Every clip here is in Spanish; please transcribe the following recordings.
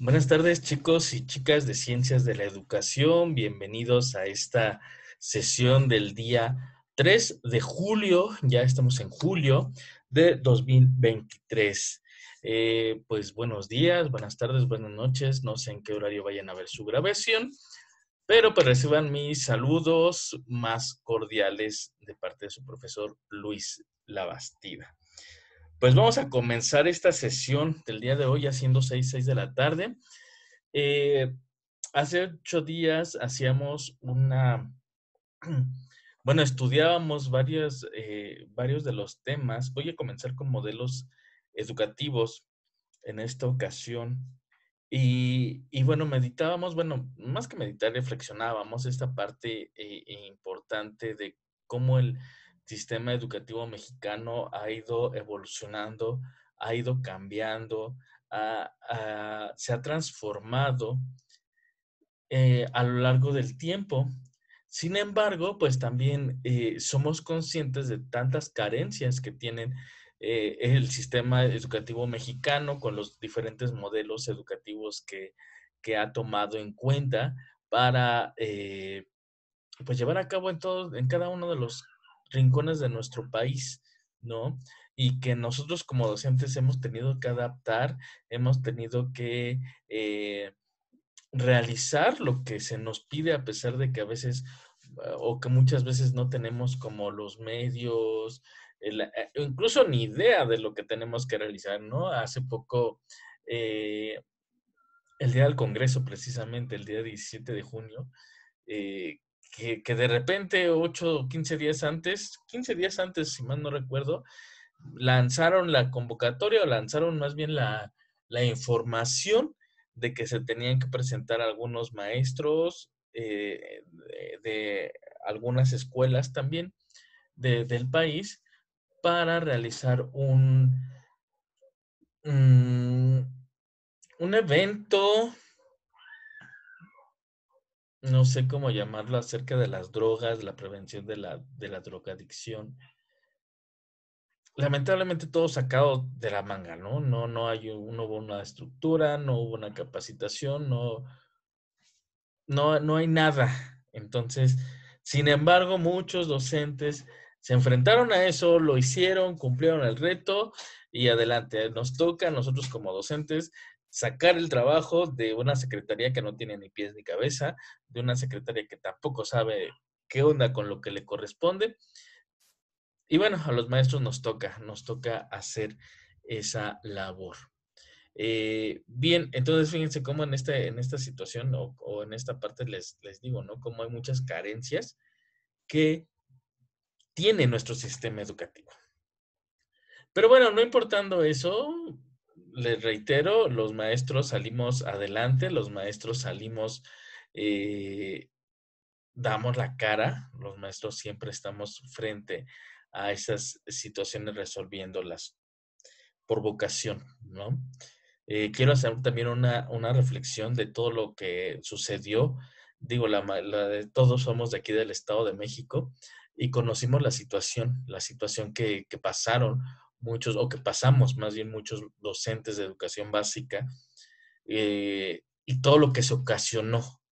Buenas tardes, chicos y chicas de Ciencias de la Educación. Bienvenidos a esta sesión del día 3 de julio. Ya estamos en julio de 2023. Pues buenos días, buenas tardes, buenas noches. No sé en qué horario vayan a ver su grabación, pero pues reciban mis saludos más cordiales de parte de su profesor Luis Labastida. Pues vamos a comenzar esta sesión del día de hoy haciendo 6 de la tarde. Eh, Hace 8 días hacíamos bueno, estudiábamos varios de los temas. Voy a comenzar con modelos educativos en esta ocasión. Y bueno, meditábamos, bueno, más que meditar, reflexionábamos esta parte importante de cómo el sistema educativo mexicano ha ido evolucionando, ha ido cambiando, se ha transformado a lo largo del tiempo. Sin embargo, pues también somos conscientes de tantas carencias que tienen el sistema educativo mexicano con los diferentes modelos educativos que ha tomado en cuenta para pues llevar a cabo en cada uno de los rincones de nuestro país, ¿no? Y que nosotros como docentes hemos tenido que adaptar, hemos tenido que realizar lo que se nos pide a pesar de que a veces o que muchas veces no tenemos como los medios, incluso ni idea de lo que tenemos que realizar, ¿no? Hace poco, eh, el día del Congreso, precisamente el día 17 de junio, eh, que de repente 8 o 15 días antes, si mal no recuerdo, lanzaron la convocatoria o lanzaron más bien la información de que se tenían que presentar algunos maestros de algunas escuelas también del país para realizar mm, un evento, no sé cómo llamarlo, acerca de las drogas, la prevención de la drogadicción. Lamentablemente todo sacado de la manga, ¿no? No hubo una estructura, no hubo una capacitación, no hay nada. Entonces, sin embargo, muchos docentes se enfrentaron a eso, lo hicieron, cumplieron el reto y adelante. Nos toca a nosotros como docentes sacar el trabajo de una secretaría que no tiene ni pies ni cabeza, de una secretaría que tampoco sabe qué onda con lo que le corresponde. Y bueno, a los maestros nos toca hacer esa labor. Bien, entonces fíjense cómo en esta situación o en esta parte les digo, ¿no? Cómo hay muchas carencias que tiene nuestro sistema educativo. Pero bueno, no importando eso, les reitero, los maestros salimos adelante, los maestros salimos, eh, damos la cara, los maestros siempre estamos frente a esas situaciones resolviéndolas por vocación, ¿no? Quiero hacer también una reflexión de todo lo que sucedió. Digo, todos somos de aquí del Estado de México y conocimos la situación que pasaron muchos, o que pasamos más bien muchos docentes de educación básica, y todo lo que se ocasionó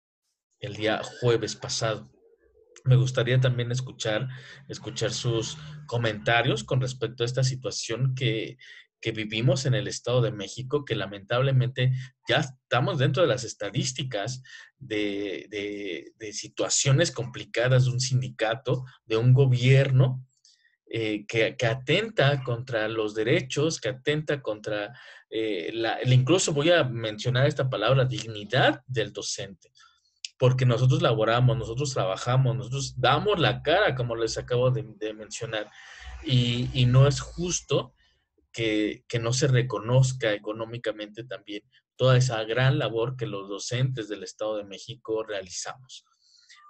el día jueves pasado. Me gustaría también escuchar sus comentarios con respecto a esta situación que vivimos en el Estado de México, que lamentablemente ya estamos dentro de las estadísticas de situaciones complicadas de un sindicato, de un gobierno que atenta contra los derechos, que atenta contra incluso voy a mencionar esta palabra, dignidad del docente, porque nosotros laboramos, nosotros trabajamos, nosotros damos la cara, como les acabo de mencionar, y no es justo que no se reconozca económicamente también toda esa gran labor que los docentes del Estado de México realizamos.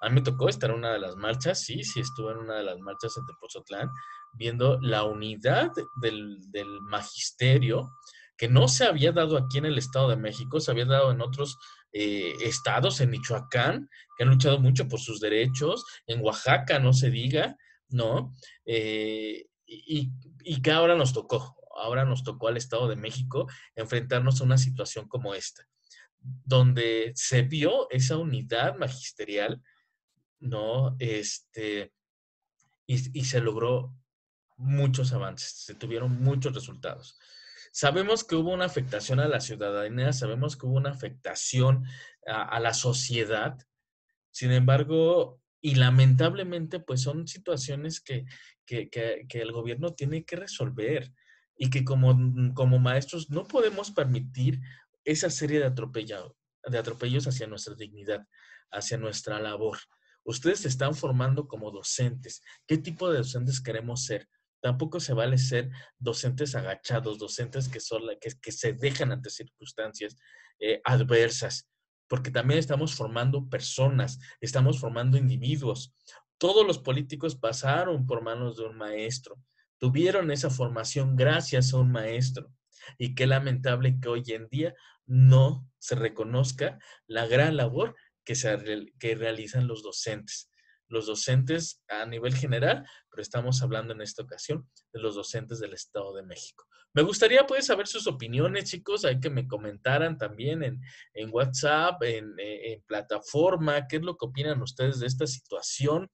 A mí me tocó estar en una de las marchas, sí, estuve en una de las marchas en Tepozotlán, viendo la unidad del magisterio, que no se había dado aquí en el Estado de México, se había dado en otros estados, en Michoacán, que han luchado mucho por sus derechos, en Oaxaca, no se diga, ¿no? Y que ahora nos tocó al Estado de México enfrentarnos a una situación como esta. donde se vio esa unidad magisterial, ¿no? Y se logró muchos avances, se tuvieron muchos resultados. Sabemos que hubo una afectación a la ciudadanía, sabemos que hubo una afectación a la sociedad. Sin embargo, y lamentablemente, pues son situaciones que el gobierno tiene que resolver y que como maestros no podemos permitir esa serie de atropellos hacia nuestra dignidad, hacia nuestra labor. Ustedes se están formando como docentes. ¿Qué tipo de docentes queremos ser? Tampoco se vale ser docentes agachados, docentes que se dejan ante circunstancias adversas, porque también estamos formando personas, estamos formando individuos. Todos los políticos pasaron por manos de un maestro, tuvieron esa formación gracias a un maestro. Y qué lamentable que hoy en día no se reconozca la gran labor que realizan los docentes. Los docentes a nivel general, pero estamos hablando en esta ocasión de los docentes del Estado de México. Me gustaría pues saber sus opiniones, chicos, hay que me comentaran también en WhatsApp, en plataforma, qué es lo que opinan ustedes de esta situación.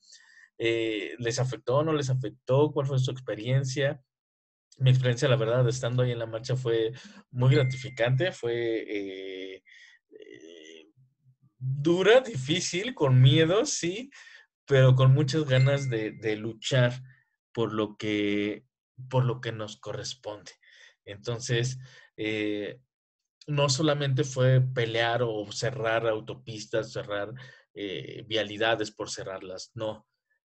¿Les afectó o no les afectó? ¿Cuál fue su experiencia? Mi experiencia, la verdad, estando ahí en la marcha fue muy gratificante, fue dura, difícil, con miedo, sí, pero con muchas ganas de luchar por lo que, por lo que nos corresponde. Entonces, no solamente fue pelear o cerrar autopistas, cerrar vialidades por cerrarlas, no,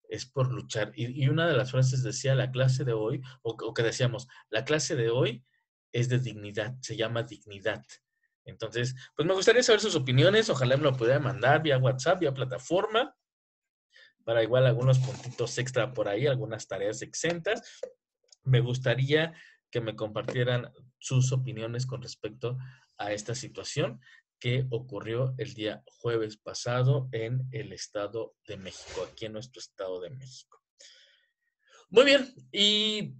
es por luchar. Y una de las frases decía, la clase de hoy, o que decíamos, la clase de hoy es de dignidad, se llama dignidad. Entonces, pues me gustaría saber sus opiniones, ojalá me lo pudiera mandar vía WhatsApp, vía plataforma, para igual algunos puntitos extra por ahí, algunas tareas exentas. Me gustaría que me compartieran sus opiniones con respecto a esta situación que ocurrió el día jueves pasado en el Estado de México, aquí en nuestro Estado de México. Muy bien, y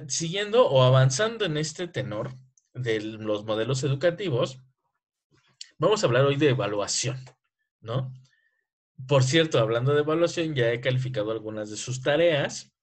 siguiendo o avanzando en este tenor de los modelos educativos, vamos a hablar hoy de evaluación, ¿no? Por cierto, hablando de evaluación, ya he calificado algunas de sus tareas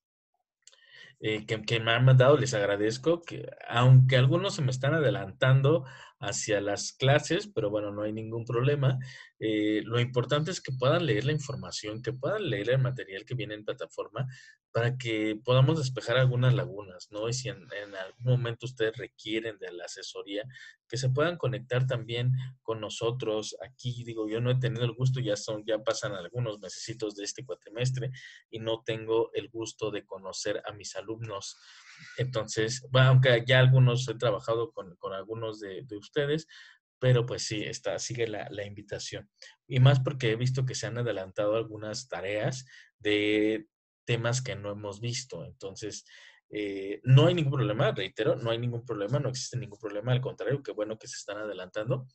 que me han mandado, les agradezco, que aunque algunos se me están adelantando hacia las clases, pero bueno, no hay ningún problema. Lo importante es que puedan leer la información, que puedan leer el material que viene en plataforma para que podamos despejar algunas lagunas, ¿no? Y si en algún momento ustedes requieren de la asesoría, que se puedan conectar también con nosotros. Aquí, digo, yo no he tenido el gusto, ya pasan algunos mesecitos de este cuatrimestre, y no tengo el gusto de conocer a mis alumnos. Entonces, bueno, aunque ya algunos he trabajado con algunos de ustedes, pero pues sí, sigue la invitación. Y más porque he visto que se han adelantado algunas tareas de temas que no hemos visto. Entonces, no hay ningún problema, reitero, no hay ningún problema, no existe ningún problema, al contrario, qué bueno que se están adelantando.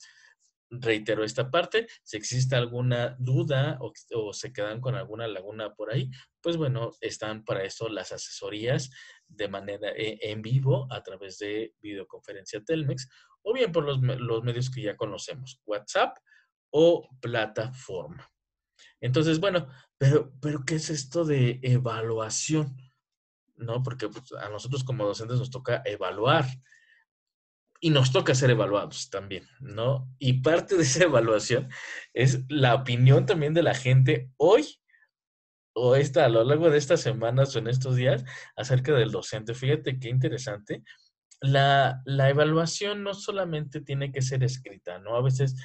Reitero esta parte, si existe alguna duda o se quedan con alguna laguna por ahí, pues bueno, están para eso las asesorías de manera en vivo a través de videoconferencia Telmex o bien por los medios que ya conocemos, WhatsApp o plataforma. Entonces, bueno, pero ¿qué es esto de evaluación? ¿No? Porque pues, a nosotros como docentes nos toca evaluar y nos toca ser evaluados también, ¿no? Y parte de esa evaluación es la opinión también de la gente hoy a lo largo de estas semanas o en estos días acerca del docente. Fíjate qué interesante. La evaluación no solamente tiene que ser escrita, ¿no? A veces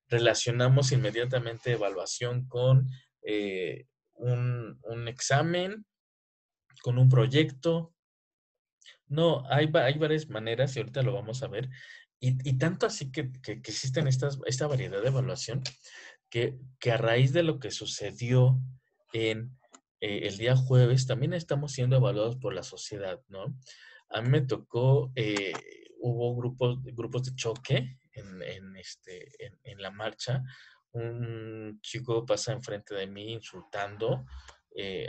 relacionamos inmediatamente evaluación con un examen, con un proyecto. No, hay varias maneras y ahorita lo vamos a ver. Y tanto así que existen esta variedad de evaluación que a raíz de lo que sucedió en el día jueves, también estamos siendo evaluados por la sociedad, ¿no? A mí me tocó, hubo grupos de choque en la marcha. Un chico pasa enfrente de mí insultando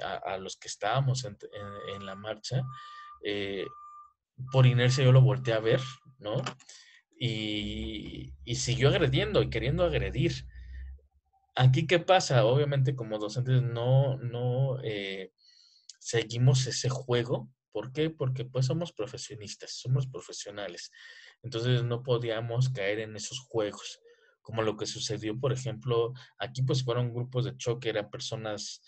a los que estábamos en la marcha. Eh, por inercia yo lo volteé a ver, ¿no? Y y siguió agrediendo y queriendo agredir. Aquí, ¿qué pasa? Obviamente, como docentes no seguimos ese juego. ¿Por qué? Porque pues somos profesionistas, somos profesionales. Entonces no podíamos caer en esos juegos, como lo que sucedió, por ejemplo, aquí pues fueron grupos de choque, eran personas,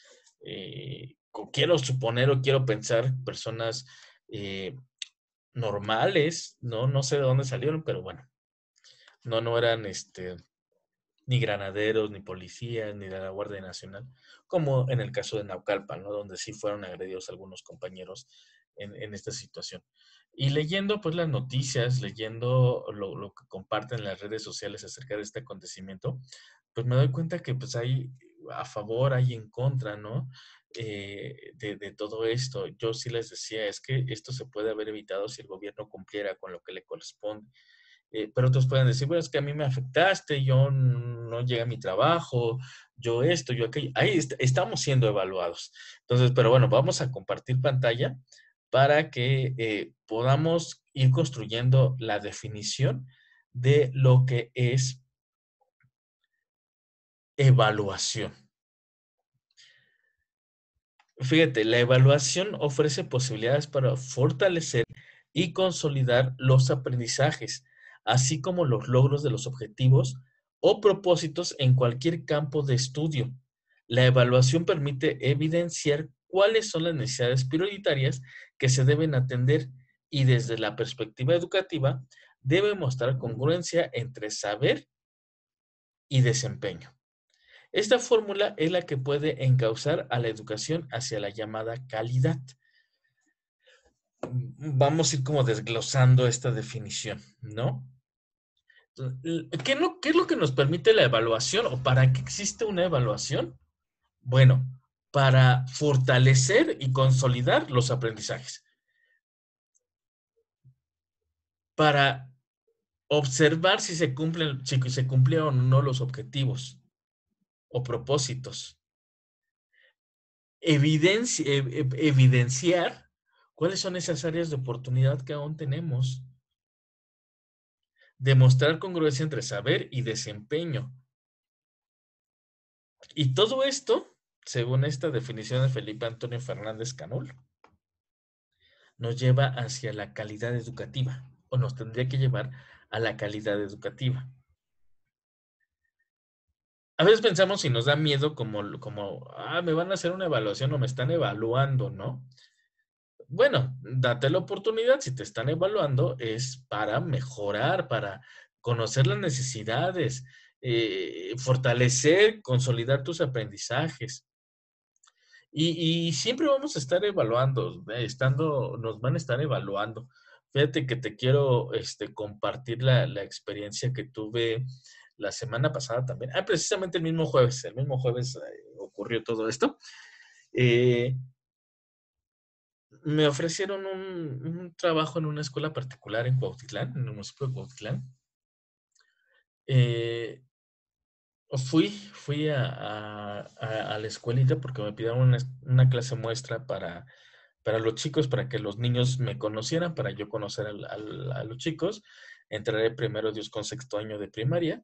quiero suponer o quiero pensar, personas eh, normales, ¿no? No sé de dónde salieron, pero bueno, no eran ni granaderos, ni policías, ni de la Guardia Nacional, como en el caso de Naucalpan, ¿no? Donde sí fueron agredidos algunos compañeros en esta situación. Y leyendo pues las noticias, leyendo lo que comparten las redes sociales acerca de este acontecimiento, pues me doy cuenta que pues hay a favor, hay en contra, ¿no? De todo esto. Yo sí les decía, es que esto se puede haber evitado si el gobierno cumpliera con lo que le corresponde. Pero otros pueden decir, bueno, es que a mí me afectaste, yo no llegué a mi trabajo, yo esto, yo aquello. Ahí estamos siendo evaluados. Entonces, pero bueno, vamos a compartir pantalla para que podamos ir construyendo la definición de lo que es evaluación. Fíjate, la evaluación ofrece posibilidades para fortalecer y consolidar los aprendizajes, así como los logros de los objetivos o propósitos en cualquier campo de estudio. La evaluación permite evidenciar cuáles son las necesidades prioritarias que se deben atender y desde la perspectiva educativa debe mostrar congruencia entre saber y desempeño. Esta fórmula es la que puede encauzar a la educación hacia la llamada calidad. Vamos a ir como desglosando esta definición, ¿no? ¿Qué es lo que nos permite la evaluación o para qué existe una evaluación? Bueno, para fortalecer y consolidar los aprendizajes, para observar si se cumplieron o no los objetivos o propósitos, evidenciar cuáles son esas áreas de oportunidad que aún tenemos, demostrar congruencia entre saber y desempeño. Y todo esto, según esta definición de Felipe Antonio Fernández Canol, nos lleva hacia la calidad educativa, o nos tendría que llevar a la calidad educativa. A veces pensamos si nos da miedo como, me van a hacer una evaluación o me están evaluando, ¿no? Bueno, date la oportunidad, si te están evaluando, es para mejorar, para conocer las necesidades, fortalecer, consolidar tus aprendizajes. Y siempre vamos a estar evaluando, nos van a estar evaluando. Fíjate que te quiero compartir la experiencia que tuve la semana pasada también. Precisamente el mismo jueves ocurrió todo esto. Eh, Me ofrecieron un trabajo en una escuela particular en Cuautitlán, en el municipio de Cuautitlán. Eh, fui a la escuelita porque me pidieron una clase muestra para los chicos, para que los niños me conocieran, para yo conocer a los chicos. Entraré primero Dios con sexto año de primaria.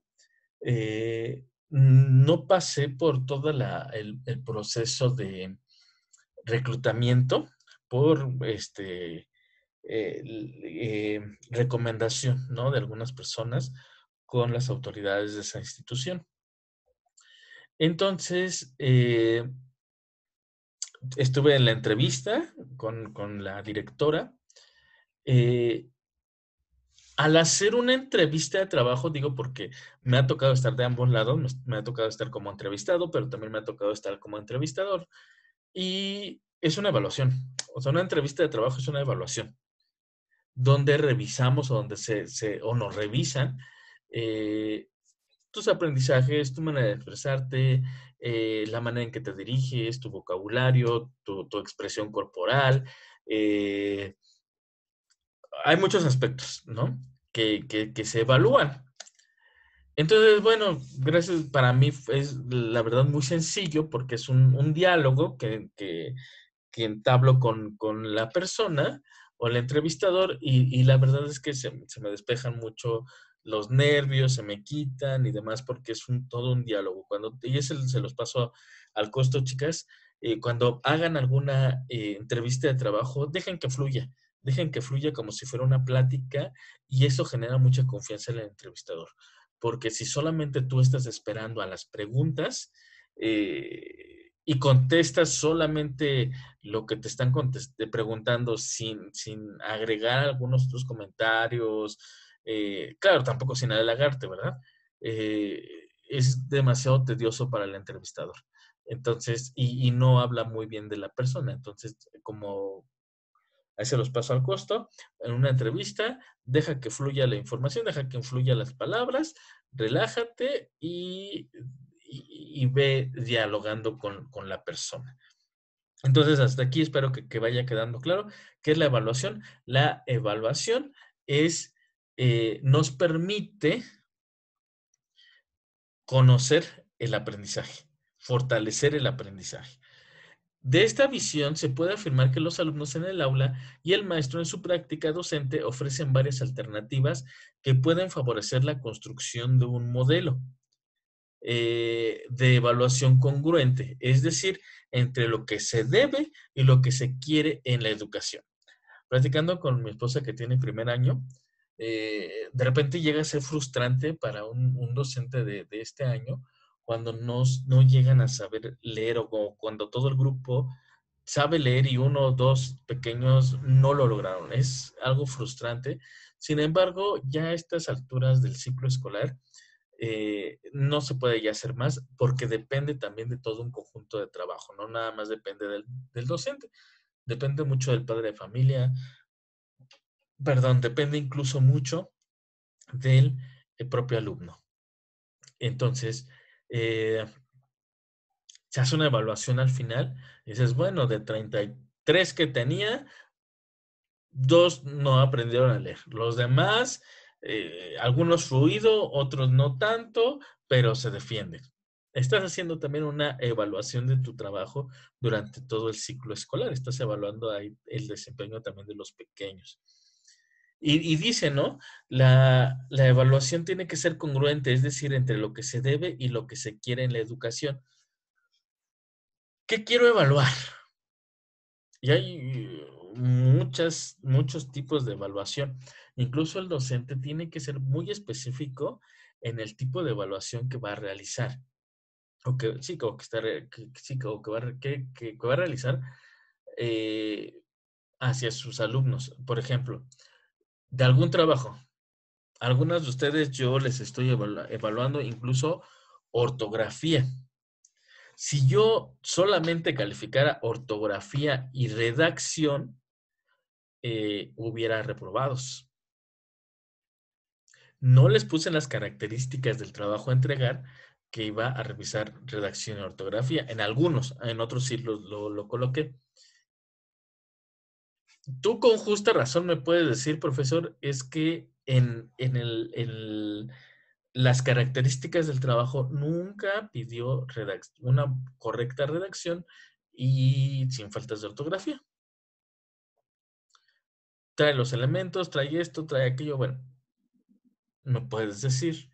No pasé por todo el proceso de reclutamiento por recomendación, ¿no? De algunas personas con las autoridades de esa institución. Entonces, estuve en la entrevista con la directora. Eh, Al hacer una entrevista de trabajo, digo porque me ha tocado estar de ambos lados, me ha tocado estar como entrevistado, pero también me ha tocado estar como entrevistador. Y es una evaluación. O sea, una entrevista de trabajo es una evaluación, donde revisamos o donde o nos revisan eh, tus aprendizajes, tu manera de expresarte, la manera en que te diriges, tu vocabulario, tu expresión corporal. Hay muchos aspectos, ¿no? Que se evalúan. Entonces, bueno, gracias, para mí es la verdad muy sencillo porque es un diálogo que entablo con la persona o el entrevistador y la verdad es que se me despejan mucho los nervios se me quitan y demás porque es todo un diálogo. Y se los paso al costo, chicas, cuando hagan alguna entrevista de trabajo, dejen que fluya como si fuera una plática y eso genera mucha confianza en el entrevistador. Porque si solamente tú estás esperando a las preguntas y contestas solamente lo que te están preguntando sin agregar algunos otros comentarios, claro, tampoco sin halagarte, ¿verdad? Es demasiado tedioso para el entrevistador. Entonces, y no habla muy bien de la persona. Entonces, como ahí se los paso al costo, en una entrevista, deja que fluya la información, deja que fluya las palabras, relájate y ve dialogando con la persona. Entonces, hasta aquí espero que vaya quedando claro qué es la evaluación. La evaluación nos permite conocer el aprendizaje, fortalecer el aprendizaje. De esta visión se puede afirmar que los alumnos en el aula y el maestro en su práctica docente ofrecen varias alternativas que pueden favorecer la construcción de un modelo de evaluación congruente, es decir, entre lo que se debe y lo que se quiere en la educación. Platicando con mi esposa que tiene primer año, de repente llega a ser frustrante para un docente de este año cuando no llegan a saber leer o cuando todo el grupo sabe leer y uno o dos pequeños no lo lograron. Es algo frustrante. Sin embargo, ya a estas alturas del ciclo escolar, no se puede ya hacer más porque depende también de todo un conjunto de trabajo, no nada más depende del docente, depende mucho del padre de familia, perdón, depende incluso mucho del propio alumno. Entonces, eh, se hace una evaluación al final y dices, bueno, de 33 que tenía, 2 no aprendieron a leer. Los demás, algunos fluido, otros no tanto, pero se defienden. Estás haciendo también una evaluación de tu trabajo durante todo el ciclo escolar. Estás evaluando ahí el desempeño también de los pequeños. Y dice, ¿no? La evaluación tiene que ser congruente, es decir, entre lo que se debe y lo que se quiere en la educación. ¿Qué quiero evaluar? Y hay muchos tipos de evaluación. Incluso el docente tiene que ser muy específico en el tipo de evaluación que va a realizar. O que sí, o que, está, que, sí, o que va a realizar eh, hacia sus alumnos. Por ejemplo, de algún trabajo. Algunas de ustedes yo les estoy evaluando incluso ortografía. Si yo solamente calificara ortografía y redacción, hubiera reprobados. No les puse las características del trabajo a entregar que iba a revisar redacción y ortografía. En algunos, en otros sí lo coloqué. Tú con justa razón me puedes decir, profesor, es que en las características del trabajo nunca pidió una correcta redacción y sin faltas de ortografía. Trae los elementos, trae esto, trae aquello, bueno, me puedes decir.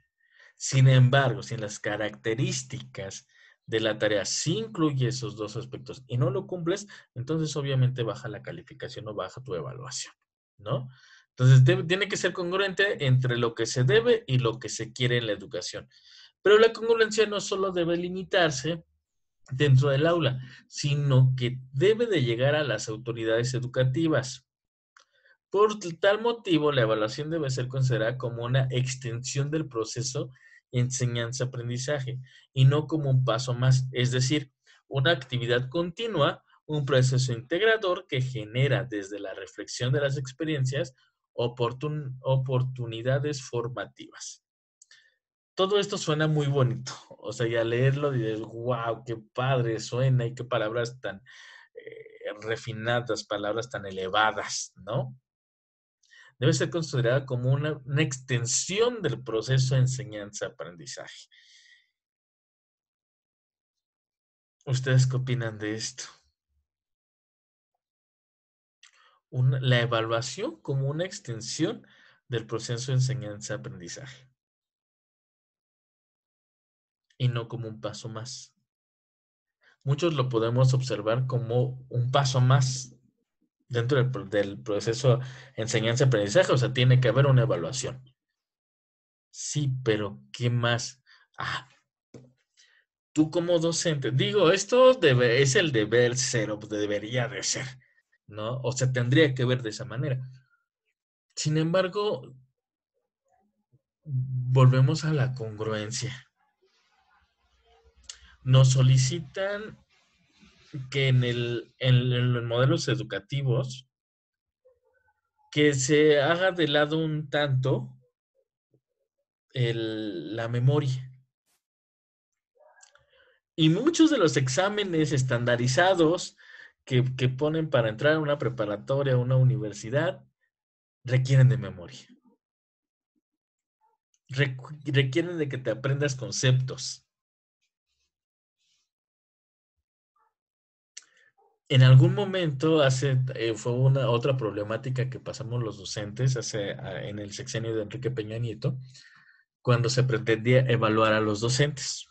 Sin embargo, si en las características de la tarea sí incluye esos dos aspectos y no lo cumples, entonces obviamente baja la calificación o baja tu evaluación, ¿no? Entonces tiene que ser congruente entre lo que se debe y lo que se quiere en la educación. Pero la congruencia no solo debe limitarse dentro del aula, sino que debe de llegar a las autoridades educativas. Por tal motivo, la evaluación debe ser considerada como una extensión del proceso enseñanza-aprendizaje y no como un paso más, es decir, una actividad continua, un proceso integrador que genera desde la reflexión de las experiencias oportunidades formativas. Todo esto suena muy bonito, o sea, y al leerlo dices, wow, qué padre suena y qué palabras tan refinadas, palabras tan elevadas, ¿no? Debe ser considerada como una extensión del proceso de enseñanza-aprendizaje. ¿Ustedes qué opinan de esto? La evaluación como una extensión del proceso de enseñanza-aprendizaje y no como un paso más. Muchos lo podemos observar como un paso más dentro del proceso enseñanza-aprendizaje, o sea, tiene que haber una evaluación. Sí, pero ¿qué más? Ah, tú como docente, digo, esto es el deber ser o debería de ser, ¿no? O sea, tendría que ver de esa manera. Sin embargo, volvemos a la congruencia. Nos solicitan que en los modelos educativos que se haga de lado un tanto la memoria. Y muchos de los exámenes estandarizados que ponen para entrar a una preparatoria, a una universidad, requieren de memoria. Requieren de que te aprendas conceptos. En algún momento fue una otra problemática que pasamos los docentes en el sexenio de Enrique Peña Nieto, cuando se pretendía evaluar a los docentes.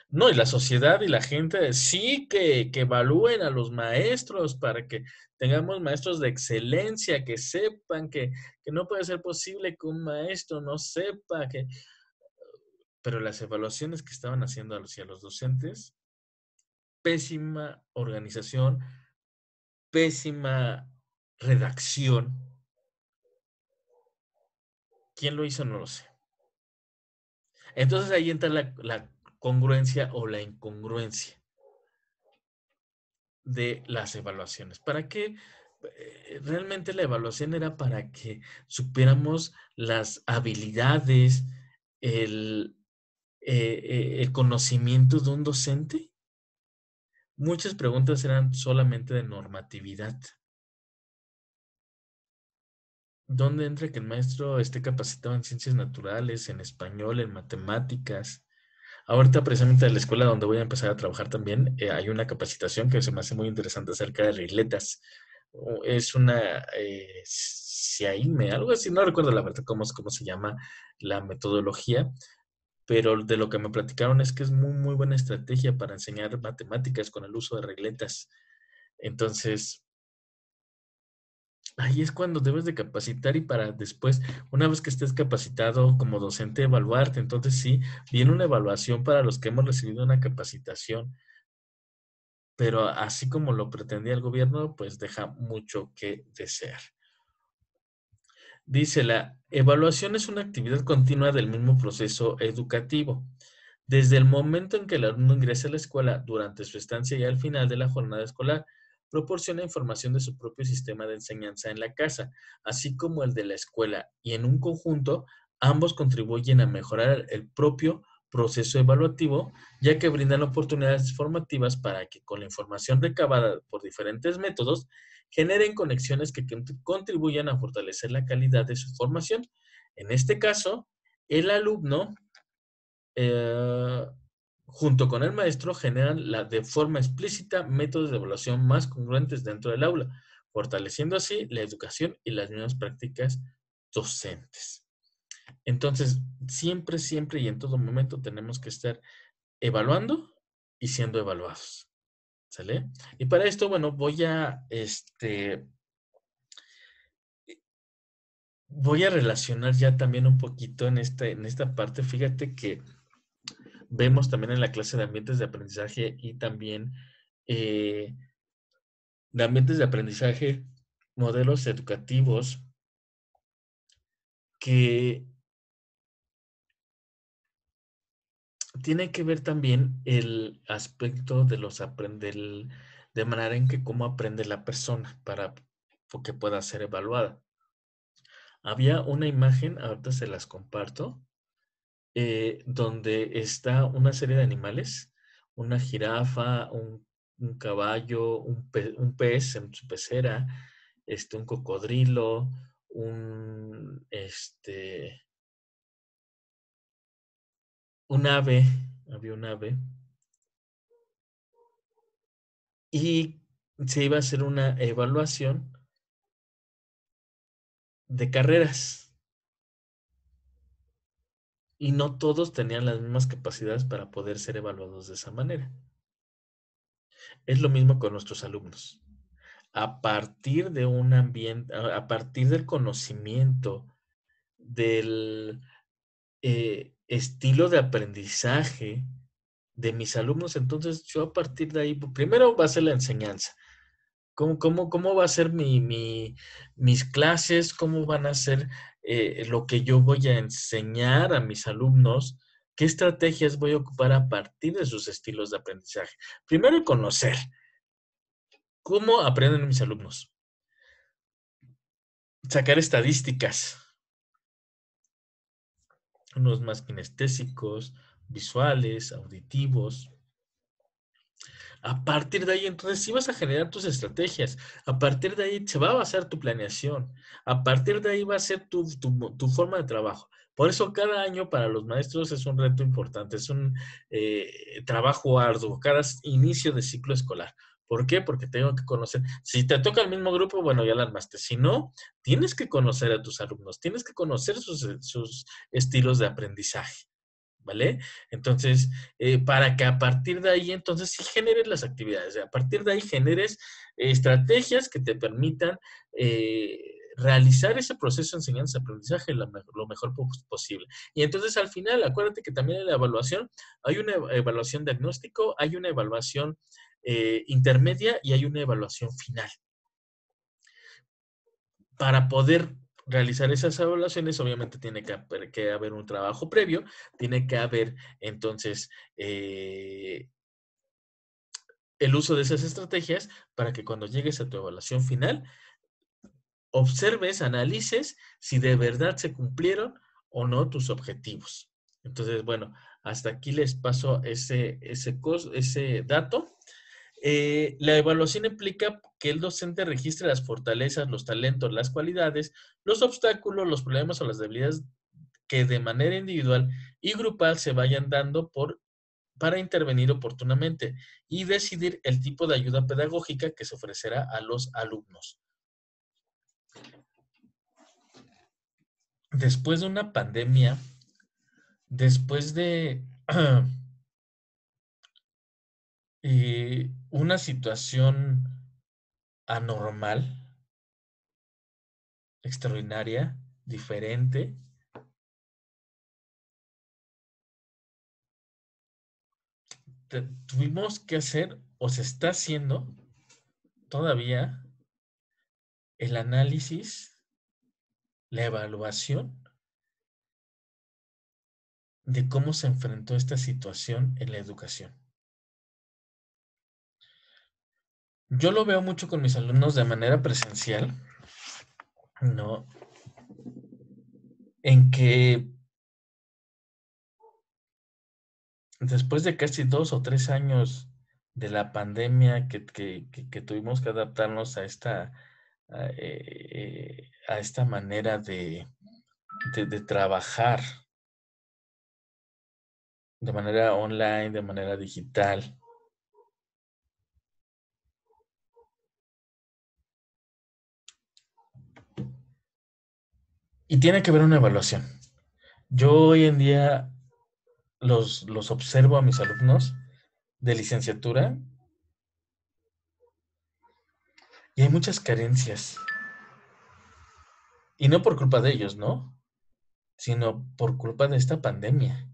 No, y la sociedad y la gente sí que evalúen a los maestros para que tengamos maestros de excelencia, que sepan que no puede ser posible que un maestro no sepa que... Pero las evaluaciones que estaban haciendo hacia los docentes, pésima organización, pésima redacción. ¿Quién lo hizo? No lo sé. Entonces ahí entra la congruencia o la incongruencia de las evaluaciones. ¿Para qué? Realmente la evaluación era para que supiéramos las habilidades, el, el conocimiento de un docente. Muchas preguntas eran solamente de normatividad. ¿Dónde entra que el maestro esté capacitado en ciencias naturales, en español, en matemáticas? Ahorita precisamente en la escuela donde voy a empezar a trabajar también, hay una capacitación que se me hace muy interesante acerca de regletas. Es una CIAIME, algo así, no recuerdo la verdad cómo se llama la metodología, pero de lo que me platicaron es que es muy buena estrategia para enseñar matemáticas con el uso de regletas. Entonces, ahí es cuando debes de capacitar y para después, una vez que estés capacitado como docente, evaluarte. Entonces sí, viene una evaluación para los que hemos recibido una capacitación, pero así como lo pretendía el gobierno, pues deja mucho que desear. Dice, la evaluación es una actividad continua del mismo proceso educativo. Desde el momento en que el alumno ingresa a la escuela, durante su estancia y al final de la jornada escolar, proporciona información de su propio sistema de enseñanza en la casa, así como el de la escuela, y en un conjunto, ambos contribuyen a mejorar el propio proceso evaluativo, ya que brindan oportunidades formativas para que con la información recabada por diferentes métodos, generen conexiones que contribuyan a fortalecer la calidad de su formación. En este caso, el alumno eh, junto con el maestro, generan de forma explícita métodos de evaluación más congruentes dentro del aula, fortaleciendo así la educación y las mismas prácticas docentes. Entonces, siempre y en todo momento tenemos que estar evaluando y siendo evaluados. ¿Sale? Y para esto, bueno, voy a relacionar ya también un poquito en esta parte. Fíjate que vemos también en la clase de ambientes de aprendizaje y también eh, de ambientes de aprendizaje, modelos educativos que tienen que ver también el aspecto de de manera en que cómo aprende la persona para que pueda ser evaluada. Había una imagen, ahorita se las comparto, donde está una serie de animales, una jirafa, un caballo, un pez en su pecera, un cocodrilo, un ave, había un ave, y se iba a hacer una evaluación de carreras. y no todos tenían las mismas capacidades para poder ser evaluados de esa manera. Es lo mismo con nuestros alumnos. A partir de un ambiente, a partir del conocimiento, del estilo de aprendizaje de mis alumnos, entonces yo a partir de ahí, primero va a ser la enseñanza. ¿Cómo va a ser mis clases? ¿Cómo van a ser lo que yo voy a enseñar a mis alumnos? ¿Qué estrategias voy a ocupar a partir de sus estilos de aprendizaje? Primero, el conocer. ¿Cómo aprenden mis alumnos? Sacar estadísticas. Unos más kinestésicos, visuales, auditivos. A partir de ahí, entonces, sí vas a generar tus estrategias. A partir de ahí se va a basar tu planeación. A partir de ahí va a ser tu forma de trabajo. Por eso cada año para los maestros es un reto importante, es un trabajo arduo, cada inicio de ciclo escolar. ¿Por qué? Porque tengo que conocer. Si te toca el mismo grupo, bueno, ya la armaste. Si no, tienes que conocer a tus alumnos, tienes que conocer sus estilos de aprendizaje. ¿Vale? Entonces, para que a partir de ahí, entonces, sí generes las actividades, a partir de ahí generes estrategias que te permitan realizar ese proceso de enseñanza-aprendizaje lo mejor posible. Y entonces, al final, acuérdate que también en la evaluación hay una evaluación diagnóstico, hay una evaluación intermedia y hay una evaluación final. Para poder realizar esas evaluaciones, obviamente tiene que haber un trabajo previo, tiene que haber entonces el uso de esas estrategias para que cuando llegues a tu evaluación final, observes, analices si de verdad se cumplieron o no tus objetivos. Entonces, bueno, hasta aquí les paso ese dato. La evaluación implica que el docente registre las fortalezas, los talentos, las cualidades, los obstáculos, los problemas o las debilidades que de manera individual y grupal se vayan dando para intervenir oportunamente y decidir el tipo de ayuda pedagógica que se ofrecerá a los alumnos. Después de una pandemia, después de una situación anormal, extraordinaria, diferente, tuvimos que hacer, o se está haciendo todavía, el análisis, la evaluación de cómo se enfrentó esta situación en la educación. Yo lo veo mucho con mis alumnos de manera presencial, ¿no? En que después de casi 2 o 3 años de la pandemia que tuvimos que adaptarnos a esta manera de trabajar de manera online, de manera digital. Y tiene que haber una evaluación. Yo hoy en día los observo a mis alumnos de licenciatura y hay muchas carencias. Y no por culpa de ellos, ¿no? Sino por culpa de esta pandemia.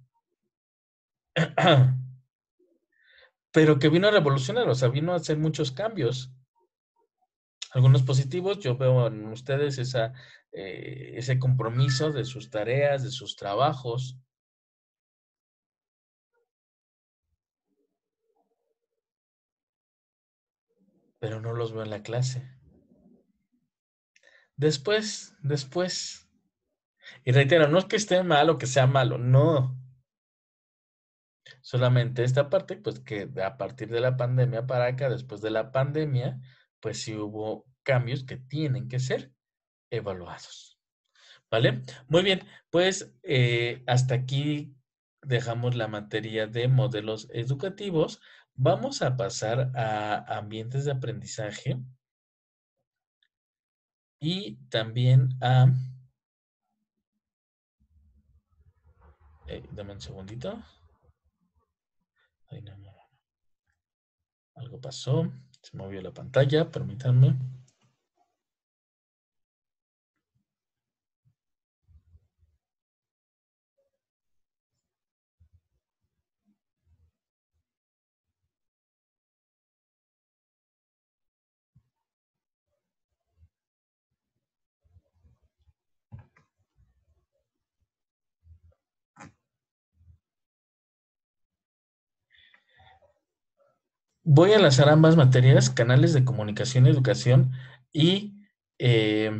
Pero que vino a revolucionar, o sea, vino a hacer muchos cambios. Algunos positivos, yo veo en ustedes ese compromiso de sus tareas, de sus trabajos, pero no los veo en la clase. Después, y reitero, no es que esté mal o que sea malo, no. Solamente esta parte, pues que a partir de la pandemia para acá, después de la pandemia, pues sí hubo cambios que tienen que ser evaluados. ¿Vale? Muy bien, pues hasta aquí dejamos la materia de modelos educativos. Vamos a pasar a ambientes de aprendizaje y también a Dame un segundito. Ay, no, no, no. Algo pasó. Se movió la pantalla, permítanme. Voy a enlazar ambas materias, canales de comunicación y educación y eh,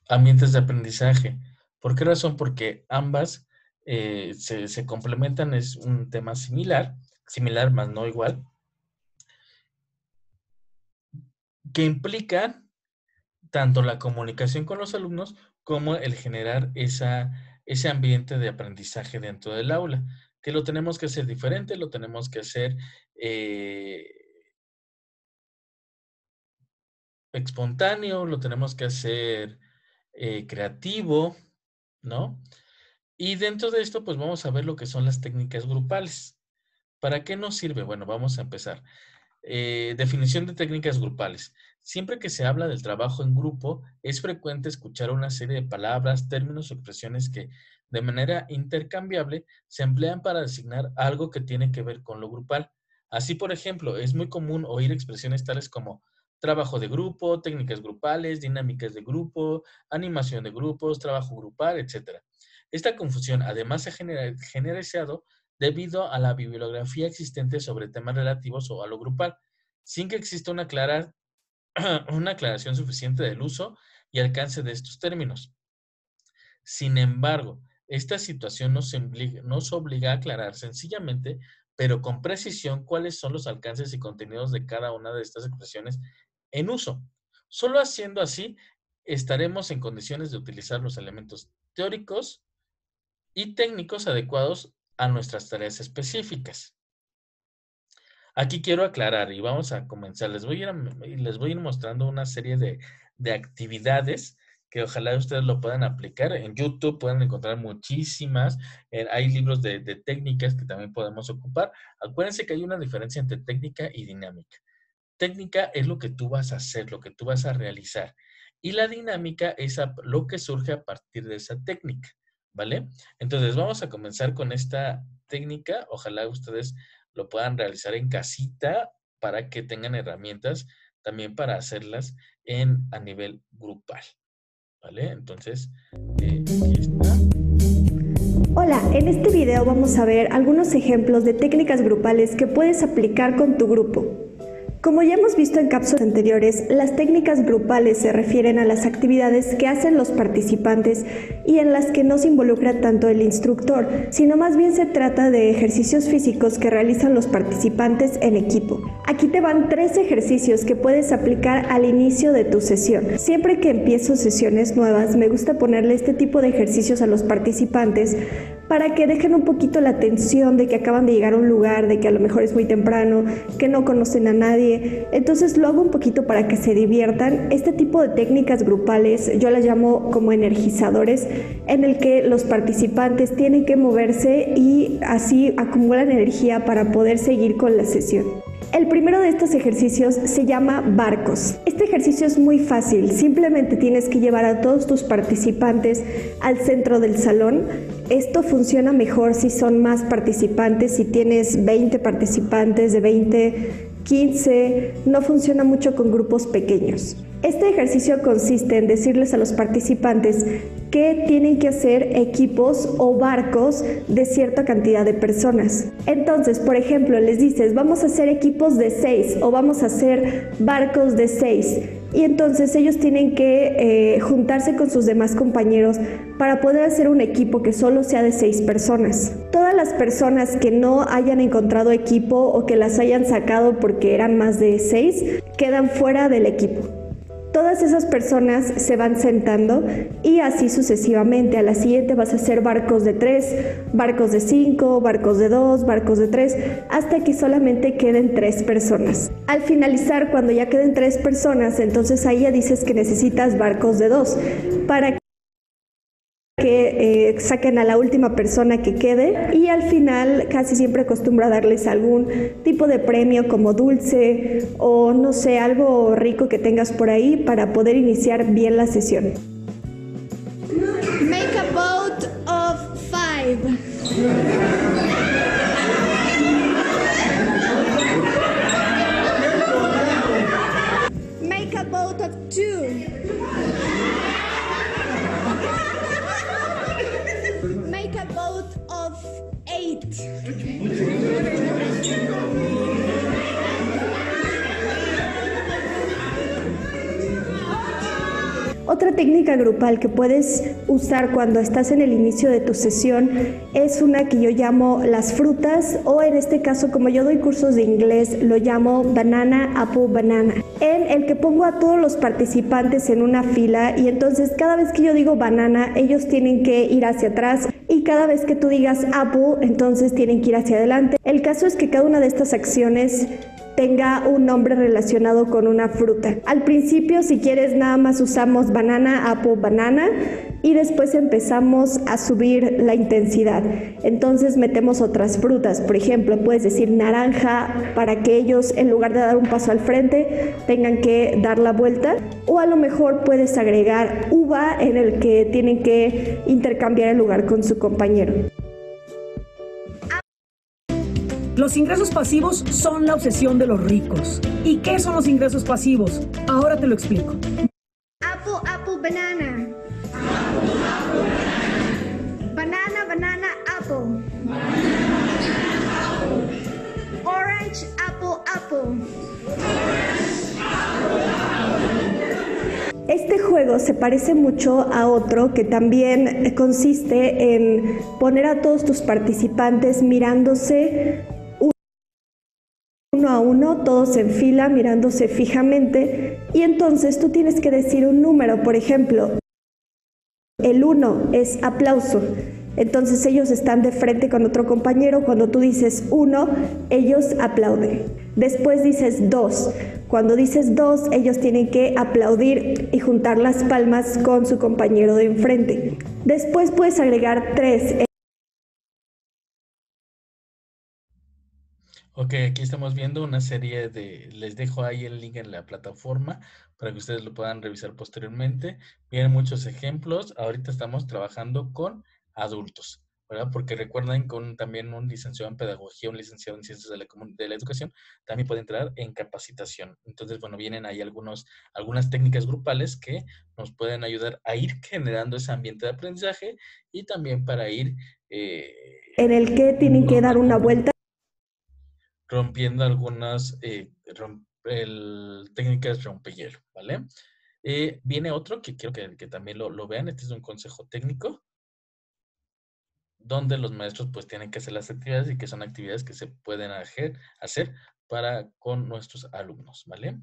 ambientes de aprendizaje. ¿Por qué razón? Porque ambas se complementan, es un tema similar, más no igual, que implica tanto la comunicación con los alumnos como el generar ese ambiente de aprendizaje dentro del aula, que lo tenemos que hacer diferente, lo tenemos que hacer eh, espontáneo, lo tenemos que hacer creativo, ¿no? Y dentro de esto, pues vamos a ver lo que son las técnicas grupales. ¿Para qué nos sirve? Bueno, vamos a empezar. Definición de técnicas grupales. Siempre que se habla del trabajo en grupo, es frecuente escuchar una serie de palabras, términos o expresiones que, de manera intercambiable, se emplean para designar algo que tiene que ver con lo grupal. Así, por ejemplo, es muy común oír expresiones tales como trabajo de grupo, técnicas grupales, dinámicas de grupo, animación de grupos, trabajo grupal, etc. Esta confusión además se ha generalizado debido a la bibliografía existente sobre temas relativos o a lo grupal, sin que exista una aclaración suficiente del uso y alcance de estos términos. Sin embargo, esta situación nos obliga a aclarar sencillamente, pero con precisión, cuáles son los alcances y contenidos de cada una de estas expresiones en uso. Solo haciendo así, estaremos en condiciones de utilizar los elementos teóricos y técnicos adecuados a nuestras tareas específicas. Aquí quiero aclarar y vamos a comenzar. Les voy a ir mostrando una serie de actividades que ojalá ustedes lo puedan aplicar. En YouTube pueden encontrar muchísimas. Hay libros de técnicas que también podemos ocupar. Acuérdense que hay una diferencia entre técnica y dinámica. Técnica es lo que tú vas a hacer, lo que tú vas a realizar. Y la dinámica es lo que surge a partir de esa técnica, ¿vale? Entonces vamos a comenzar con esta técnica. Ojalá ustedes lo puedan realizar en casita para que tengan herramientas también para hacerlas a nivel grupal, ¿vale? Entonces, aquí está. Hola, en este video vamos a ver algunos ejemplos de técnicas grupales que puedes aplicar con tu grupo. Como ya hemos visto en cápsulas anteriores, las técnicas grupales se refieren a las actividades que hacen los participantes y en las que no se involucra tanto el instructor, sino más bien se trata de ejercicios físicos que realizan los participantes en equipo. Aquí te van 3 ejercicios que puedes aplicar al inicio de tu sesión. Siempre que empiezo sesiones nuevas, me gusta ponerle este tipo de ejercicios a los participantes para que dejen un poquito la tensión de que acaban de llegar a un lugar, de que a lo mejor es muy temprano, que no conocen a nadie. Entonces lo hago un poquito para que se diviertan. Este tipo de técnicas grupales yo las llamo como energizadores, en el que los participantes tienen que moverse y así acumulan energía para poder seguir con la sesión. El primero de estos ejercicios se llama barcos. Este ejercicio es muy fácil, simplemente tienes que llevar a todos tus participantes al centro del salón. Esto funciona mejor si son más participantes, si tienes 20 participantes, de 20, 15, no funciona mucho con grupos pequeños. Este ejercicio consiste en decirles a los participantes que tienen que hacer equipos o barcos de cierta cantidad de personas. Entonces, por ejemplo, les dices, vamos a hacer equipos de 6 o vamos a hacer barcos de 6. Y entonces ellos tienen que juntarse con sus demás compañeros para poder hacer un equipo que solo sea de 6 personas. Todas las personas que no hayan encontrado equipo o que las hayan sacado porque eran más de 6, quedan fuera del equipo. Todas esas personas se van sentando y así sucesivamente. A la siguiente vas a hacer barcos de 3, barcos de 5, barcos de 2, barcos de 3, hasta que solamente queden 3 personas. Al finalizar, cuando ya queden 3 personas, entonces ahí ya dices que necesitas barcos de 2 para que saquen a la última persona que quede, y al final casi siempre acostumbro a darles algún tipo de premio como dulce o no sé, algo rico que tengas por ahí para poder iniciar bien la sesión. Make a vote of 5. Make a vote of 2. Make a vote of 8. Otra técnica grupal que puedes usar cuando estás en el inicio de tu sesión es una que yo llamo las frutas, o en este caso, como yo doy cursos de inglés, lo llamo banana, apple, banana, en el que pongo a todos los participantes en una fila, y entonces cada vez que yo digo banana, ellos tienen que ir hacia atrás, y cada vez que tú digas apple, entonces tienen que ir hacia adelante. El caso es que cada una de estas acciones tenga un nombre relacionado con una fruta. Al principio, si quieres, nada más usamos banana, apple, banana, y después empezamos a subir la intensidad. Entonces metemos otras frutas. Por ejemplo, puedes decir naranja para que ellos, en lugar de dar un paso al frente, tengan que dar la vuelta. O a lo mejor puedes agregar uva, en el que tienen que intercambiar el lugar con su compañero. Los ingresos pasivos son la obsesión de los ricos. ¿Y qué son los ingresos pasivos? Ahora te lo explico. Apple, apple, banana. Banana, banana, apple. Orange, apple, apple. Este juego se parece mucho a otro que también consiste en poner a todos tus participantes mirándose uno a uno, todos en fila, mirándose fijamente, y entonces tú tienes que decir un número. Por ejemplo, el 1 es aplauso. Entonces ellos están de frente con otro compañero. Cuando tú dices 1, ellos aplauden. Después dices 2. Cuando dices 2, ellos tienen que aplaudir y juntar las palmas con su compañero de enfrente. Después puedes agregar 3. Ok, aquí estamos viendo una serie de, les dejo ahí el link en la plataforma para que ustedes lo puedan revisar posteriormente. Vienen muchos ejemplos. Ahorita estamos trabajando con adultos, ¿verdad? Porque recuerden que también un licenciado en pedagogía, un licenciado en ciencias de la educación, también puede entrar en capacitación. Entonces, bueno, vienen ahí algunas técnicas grupales que nos pueden ayudar a ir generando ese ambiente de aprendizaje, y también para ir En el que tienen que dar una vuelta. Rompiendo algunas técnicas rompehielo, ¿vale? Viene otro que quiero que también lo vean. Este es un consejo técnico donde los maestros pues tienen que hacer las actividades, y que son actividades que se pueden hacer con nuestros alumnos, ¿vale?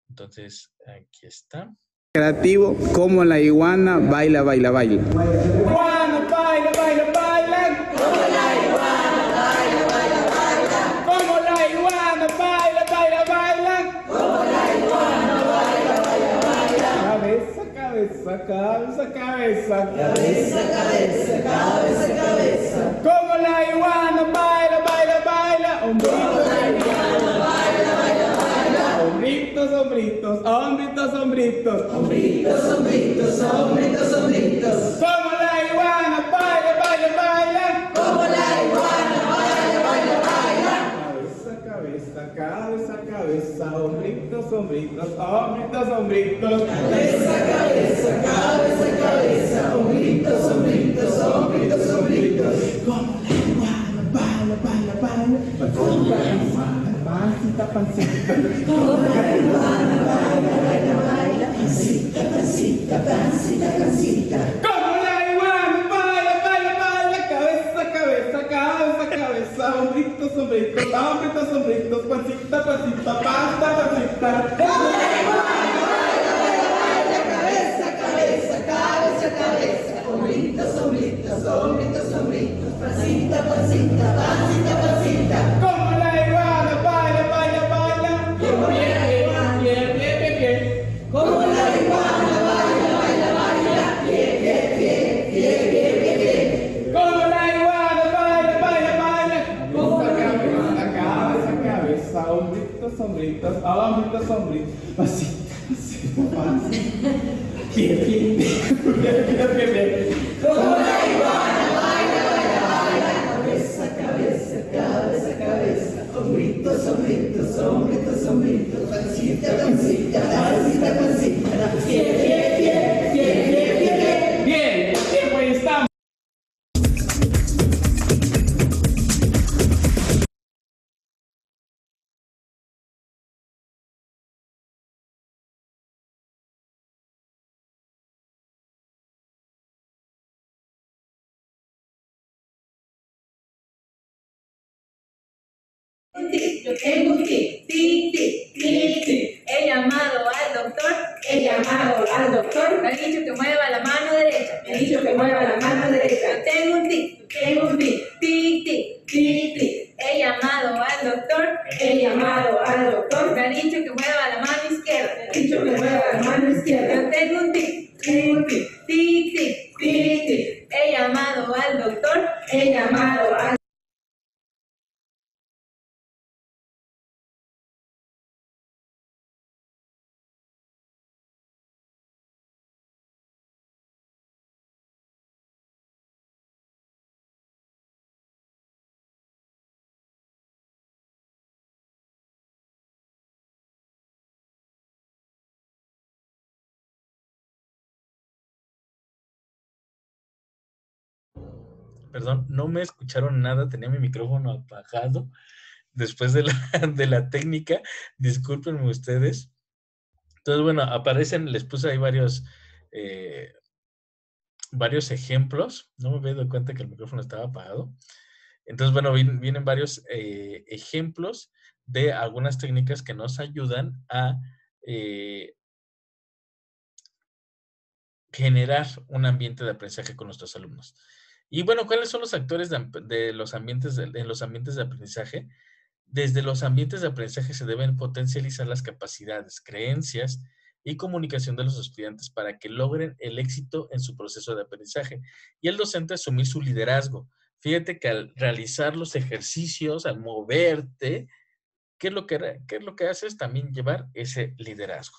Entonces, aquí está. Creativo, como la iguana baila, baila, baila. Iguana baila, baila, baila. Como la iguana baila, baila, baila. Como la iguana baila, baila, baila. Como la iguana baila, baila, baila. Cabeza, cabeza, cabeza, cabeza. Cabeza, cabeza, cabeza, cabeza. Como la iguana baila, baila, baila. Como la iguana baila, baila, baila. Hombritos, hombritos, hombritos, hombritos. Hombritos, hombritos, hombritos, hombritos. Como la iguana baila, baila, baila. Como la iguana baila, baila, baila. Cabeza, cabeza, cabeza, cabeza. Hombritos, hombritos, hombritos, hombritos. Cabeza, cabeza, cabeza, cabeza. Hombritos, hombritos, hombritos, hombritos. Como la iguana baila, baila, baila. Como la iguana, pancita, pancita. Como la iguana baila, baila, baila. Pancita, pancita, pancita, pancita. Como la iguana baila, baila, baila. Cabeza, cabeza, cabeza, cabeza. Hombritos, hombritos, hombritos, hombritos. Pancita, pancita, pasta, pancita. Como la iguana baila, baila, baila. Cabeza, cabeza, cabeza, cabeza. Hombritos, hombritos, hombritos, hombritos. Pancita, pancita, pancita, pancita. Como la iguana baila, baila, baila. Bien, bien, bien, bien, bien, bien. Como la iguana baila, baila, baila. Bien, bien, bien, bien, bien. sombritas, sombritas, sombritas, pasito, pasito, pasito. Bien, bien, bien. Como la iguana, baila, baila, baila. Cabeza, cabeza, cabeza, cabeza. Sombritos, sombritos, sombritos, sombritos. Pancita, pancita, pancita, pancita. Bien, bien, bien, bien, bien, bien, bien. Bien, tiempo ahí estamos. Yo tengo un tic, tic, tic, tic, tic. He llamado al doctor. He llamado al doctor. Me ha dicho que mueva la mano derecha. Me ha dicho que mueva la mano derecha. Yo tengo un tic, tengo un tic, tic, tic, tic, tic. He llamado al doctor. He llamado al doctor. Me ha dicho que mueva la mano izquierda. Me ha dicho que mueva la mano izquierda. Yo tengo un tic, tengo un tic, tic, tic, tic, tic. He llamado al doctor. He llamado al Perdón, no me escucharon nada, tenía mi micrófono apagado después de la, de la técnica. Discúlpenme ustedes. Entonces, bueno, aparecen, les puse ahí varios ejemplos. No me había dado cuenta que el micrófono estaba apagado. Entonces, bueno, vienen varios ejemplos de algunas técnicas que nos ayudan a generar un ambiente de aprendizaje con nuestros alumnos. Y bueno, ¿cuáles son los actores de los ambientes en los ambientes de aprendizaje? Desde los ambientes de aprendizaje se deben potencializar las capacidades, creencias y comunicación de los estudiantes para que logren el éxito en su proceso de aprendizaje. Y el docente asumir su liderazgo. Fíjate que al realizar los ejercicios, al moverte, ¿qué es lo que haces? También llevar ese liderazgo.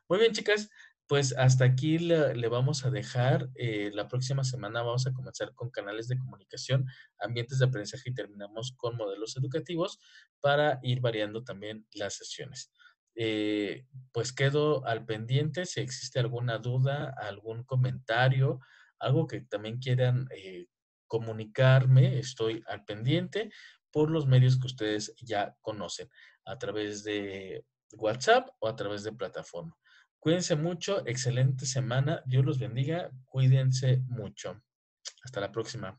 Muy bien, chicas, pues hasta aquí le vamos a dejar. La próxima semana vamos a comenzar con canales de comunicación, ambientes de aprendizaje y terminamos con modelos educativos para ir variando también las sesiones. Pues quedo al pendiente si existe alguna duda, algún comentario, algo que también quieran comunicarme, estoy al pendiente por los medios que ustedes ya conocen, a través de WhatsApp o a través de plataforma. Cuídense mucho, excelente semana, Dios los bendiga, cuídense mucho. Hasta la próxima.